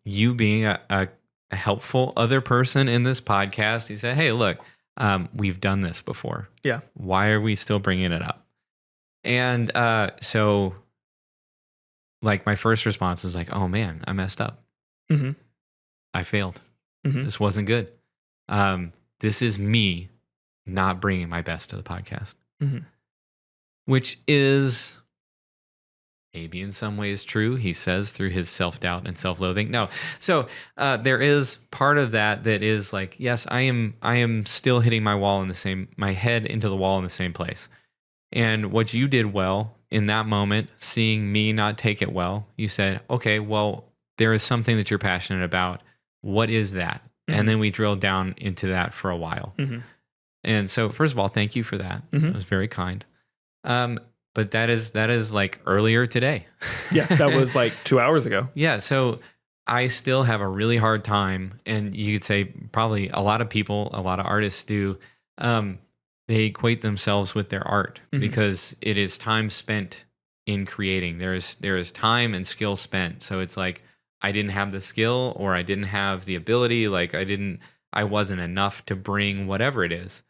you being a helpful other person in this podcast, you said, hey, look, we've done this before. Yeah. Why are we still bringing it up? And so like my first response was like, oh man, I messed up. I failed. This wasn't good. This is me not bringing my best to the podcast, which is maybe in some ways true. He says through his self-doubt and self-loathing. No. So there is part of that is like, yes, I am still hitting my head into the wall in the same place. And what you did well in that moment, seeing me not take it well, you said, okay, well, there is something that you're passionate about. What is that? And then we drilled down into that for a while. And so, first of all, thank you for that. It was very kind. But that is like earlier today. Yeah, that was like 2 hours ago. Yeah, so I still have a really hard time, and you could say probably a lot of people, a lot of artists do, they equate themselves with their art because it is time spent in creating. There is time and skill spent. So it's like I didn't have the skill or I didn't have the ability, like I wasn't enough to bring whatever it is,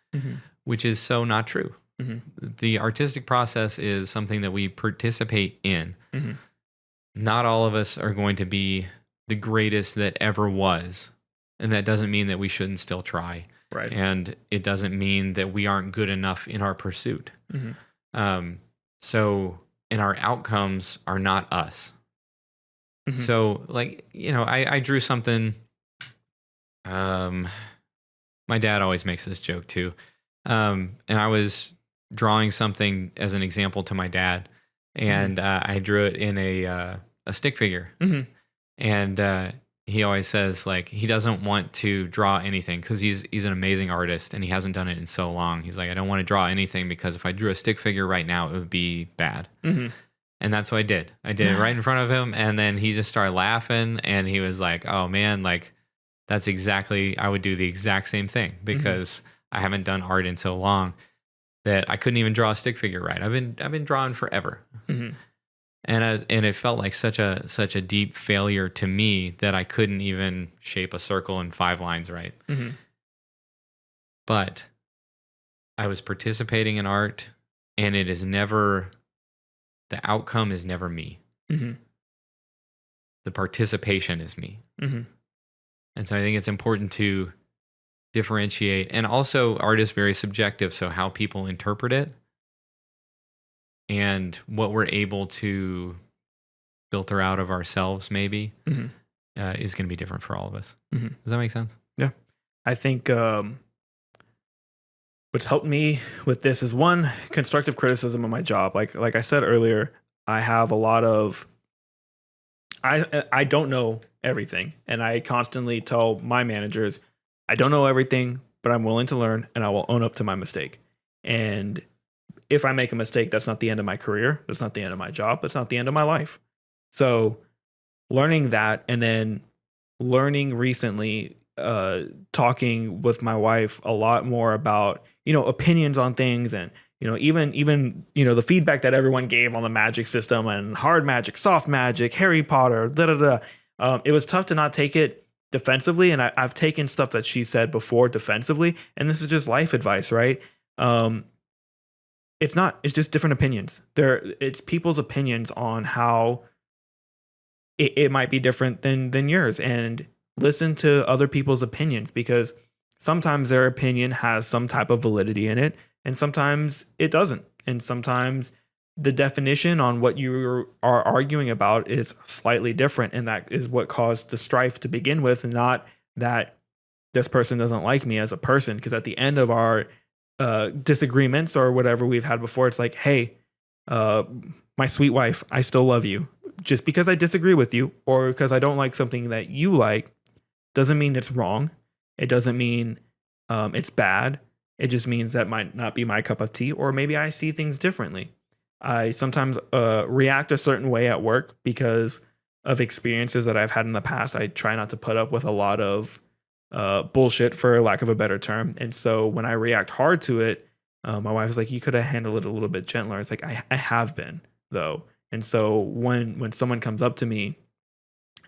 which is so not true. The artistic process is something that we participate in. Not all of us are going to be the greatest that ever was. And that doesn't mean that we shouldn't still try. Right. And it doesn't mean that we aren't good enough in our pursuit. So, and our outcomes are not us. So, like, I drew something. My dad always makes this joke too. And I was drawing something as an example to my dad, and I drew it in a stick figure. And he always says, like, he doesn't want to draw anything because he's an amazing artist and he hasn't done it in so long. He's like, I don't want to draw anything because if I drew a stick figure right now, it would be bad. And that's what I did. I did it right in front of him, and then he just started laughing, and he was like, oh man, like, that's exactly, I would do the exact same thing because I haven't done art in so long that I couldn't even draw a stick figure right. I've been drawing forever. And it felt like such a deep failure to me that I couldn't even shape a circle in 5 lines right. But I was participating in art, and it is never, the outcome is never me. The participation is me. And so I think it's important to differentiate. And also, art is very subjective, so how people interpret it and what we're able to filter out of ourselves maybe is going to be different for all of us. Does that make sense? Yeah. I think what's helped me with this is, one, constructive criticism of my job. Like I said earlier, I have a lot of, I don't know everything. And I constantly tell my managers, I don't know everything, but I'm willing to learn and I will own up to my mistake. And if I make a mistake, that's not the end of my career. That's not the end of my job. That's not the end of my life. So learning that, and then learning recently, talking with my wife a lot more about, opinions on things and, even the feedback that everyone gave on the magic system and hard magic, soft magic, Harry Potter, it was tough to not take it defensively. And I've taken stuff that she said before defensively, and this is just life advice, right? It's just different opinions. It's people's opinions on how it might be different than yours, and listen to other people's opinions, because sometimes their opinion has some type of validity in it, and sometimes it doesn't. And sometimes the definition on what you are arguing about is slightly different, and that is what caused the strife to begin with, and not that this person doesn't like me as a person. Because at the end of our disagreements or whatever we've had before, it's like, hey, my sweet wife, I still love you. Just because I disagree with you or because I don't like something that you like doesn't mean it's wrong. It doesn't mean it's bad. It just means that might not be my cup of tea, or maybe I see things differently. I sometimes react a certain way at work because of experiences that I've had in the past. I try not to put up with a lot of bullshit, for lack of a better term. And so when I react hard to it, my wife is like, you could have handled it a little bit gentler. It's like, I have been, though. And so when someone comes up to me,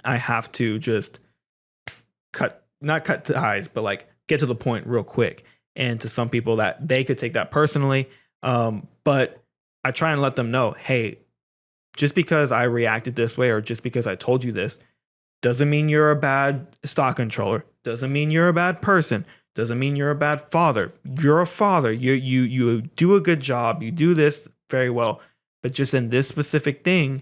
I have to just not cut ties, but like get to the point real quick. And to some people that they could take that personally. But I try and let them know, hey, just because I reacted this way or just because I told you this doesn't mean you're a bad stock controller. Doesn't mean you're a bad person. Doesn't mean you're a bad father. You're a father. You do a good job. You do this very well. But just in this specific thing,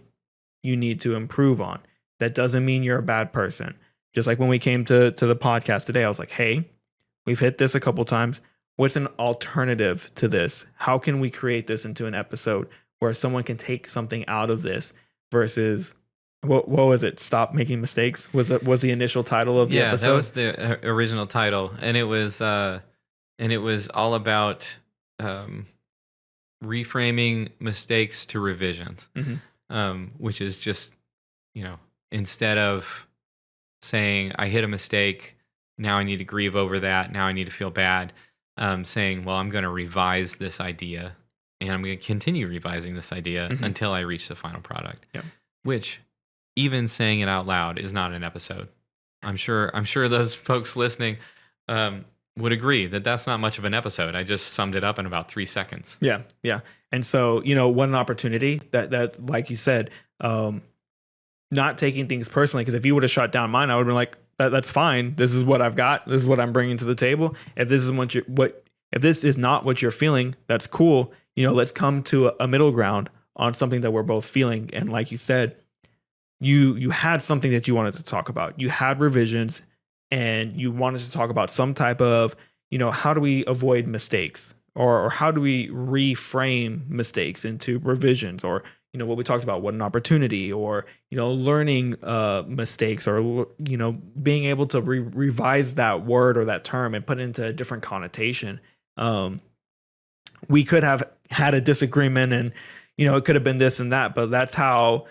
you need to improve on. That doesn't mean you're a bad person. Just like when we came to the podcast today, I was like, hey, we've hit this a couple times. What's an alternative to this? How can we create this into an episode where someone can take something out of this versus what was it? Stop making mistakes was the initial title of the episode? Yeah, that was the original title, and it was all about reframing mistakes to revisions, which is just, instead of saying I hit a mistake, now I need to grieve over that, now I need to feel bad, saying, well, I'm going to revise this idea, and I'm going to continue revising this idea until I reach the final product. Yep. Which, even saying it out loud, is not an episode. I'm sure those folks listening would agree that that's not much of an episode. I just summed it up in about 3 seconds. Yeah. And so, what an opportunity that like you said, not taking things personally. Because if you would have shut down mine, I would have been like, that's fine. This is what I've got. This is what I'm bringing to the table. If this is if this is not what you're feeling, that's cool. Let's come to a middle ground on something that we're both feeling. And like you said, you had something that you wanted to talk about. You had revisions, and you wanted to talk about some type of, how do we avoid mistakes, or how do we reframe mistakes into revisions, or what we talked about, what an opportunity, or learning mistakes, or being able to revise that word or that term and put it into a different connotation. We could have had a disagreement, and it could have been this and that, but that's how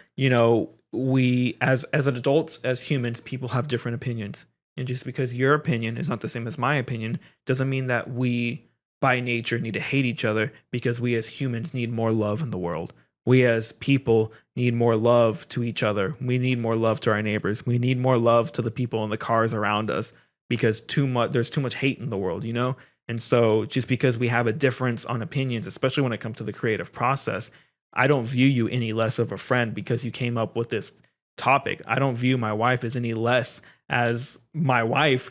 we as adults, as humans, people have different opinions. And just because your opinion is not the same as my opinion doesn't mean that we by nature need to hate each other, because we as humans need more love in the world. We as people need more love to each other. We need more love to our neighbors. We need more love to the people in the cars around us, because there's too much hate in the world, And so just because we have a difference on opinions, especially when it comes to the creative process, I don't view you any less of a friend because you came up with this topic. I don't view my wife as any less as my wife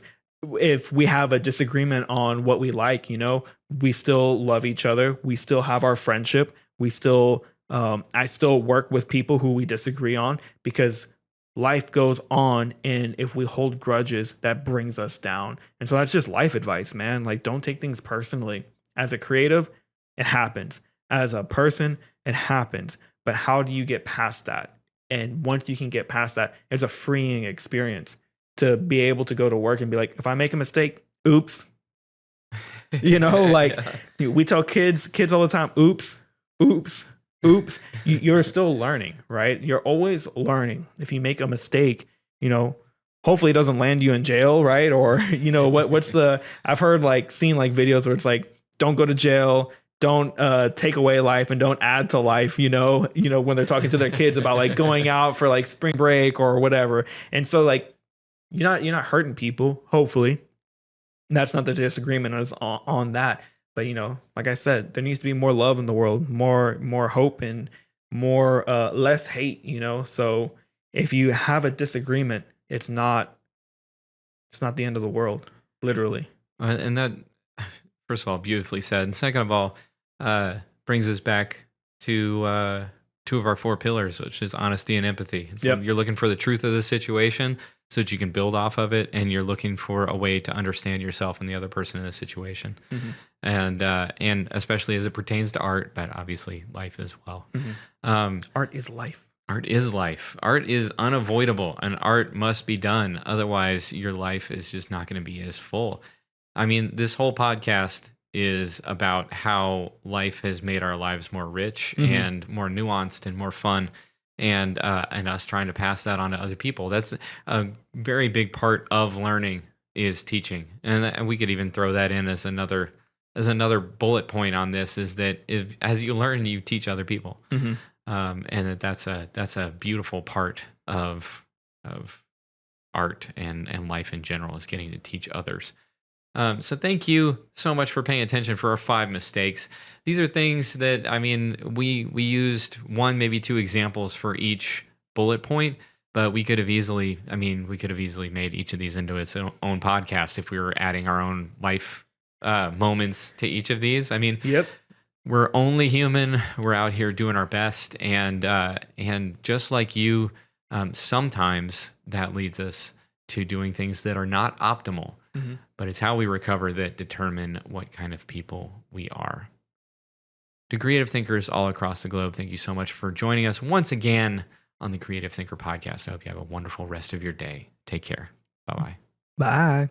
if we have a disagreement on what we like. We still love each other. We still have our friendship. We still I still work with people who we disagree on, because life goes on, and if we hold grudges, that brings us down. And so that's just life advice, man. Like, don't take things personally. As a creative, it happens. As a person, it happens. But how do you get past that? And once you can get past that, it's a freeing experience to be able to go to work and be like, if I make a mistake, oops. We tell kids all the time, oops. You're still learning, right? You're always learning. If you make a mistake, hopefully it doesn't land you in jail, right? Or, I've heard seen videos where it's like, don't go to jail, don't take away life and don't add to life, when they're talking to their kids about like going out for like spring break or whatever. And so like you're not hurting people, hopefully. That's not the disagreement is on that. But like I said, there needs to be more love in the world, more hope, and more less hate, So if you have a disagreement, it's not the end of the world, literally. And that, first of all, beautifully said. And second of all, brings us back to two of our 4 pillars, which is honesty and empathy. So you're looking for the truth of the situation so that you can build off of it, and you're looking for a way to understand yourself and the other person in the situation. And especially as it pertains to art, but obviously life as well. Art is life. Art is life. Art is unavoidable, and art must be done. Otherwise, your life is just not going to be as full. I mean, this whole podcast is about how life has made our lives more rich and more nuanced and more fun, and us trying to pass that on to other people. That's a very big part of learning, is teaching, and we could even throw that in as another bullet point on this, is that as you learn, you teach other people. And that's a beautiful part of art and life in general, is getting to teach others. So thank you so much for paying attention for our 5 mistakes. These are things that, I mean, we used 1, maybe 2 examples for each bullet point, but we could have easily made each of these into its own podcast if we were adding our own life moments to each of these. I mean, we're only human. We're out here doing our best, and just like you, sometimes that leads us to doing things that are not optimal. But it's how we recover that determine what kind of people we are. To creative thinkers all across the globe, thank you so much for joining us once again on the Creative Thinker Podcast. I hope you have a wonderful rest of your day. Take care. Bye-bye. Bye.